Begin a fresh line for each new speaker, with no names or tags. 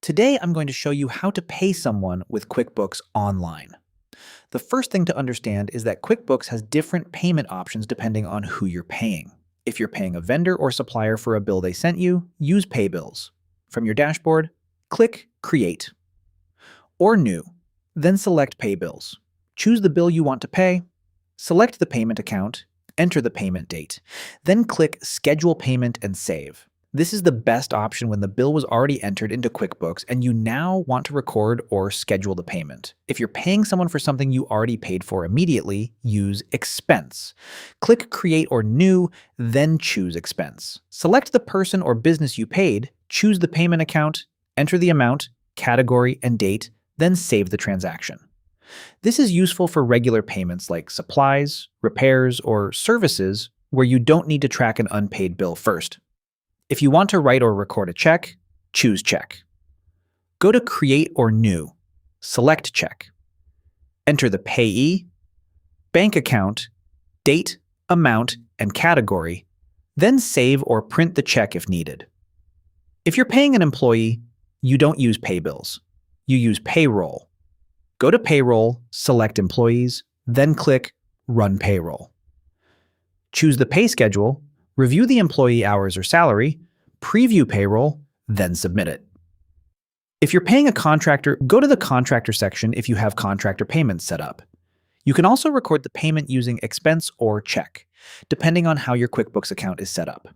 Today, I'm going to show you how to pay someone with QuickBooks Online. The first thing to understand is that QuickBooks has different payment options depending on who you're paying. If you're paying a vendor or supplier for a bill they sent you, use Pay Bills. From your dashboard, click Create or New, then select Pay Bills. Choose the bill you want to pay, select the payment account, enter the payment date, then click Schedule Payment and Save. This is the best option when the bill was already entered into QuickBooks and you now want to record or schedule the payment. If you're paying someone for something you already paid for immediately, use Expense. Click Create or New, then choose Expense. Select the person or business you paid, choose the payment account, enter the amount, category, and date, then save the transaction. This is useful for regular payments like supplies, repairs, or services where you don't need to track an unpaid bill first. If you want to write or record a check, choose Check. Go to Create or New, select Check. Enter the payee, bank account, date, amount, and category, then save or print the check if needed. If you're paying an employee, you don't use Pay Bills. You use Payroll. Go to Payroll, select Employees, then click Run Payroll. Choose the pay schedule, review the employee hours or salary, preview payroll, then submit it. If you're paying a contractor, go to the contractor section if you have contractor payments set up. You can also record the payment using expense or check, depending on how your QuickBooks account is set up.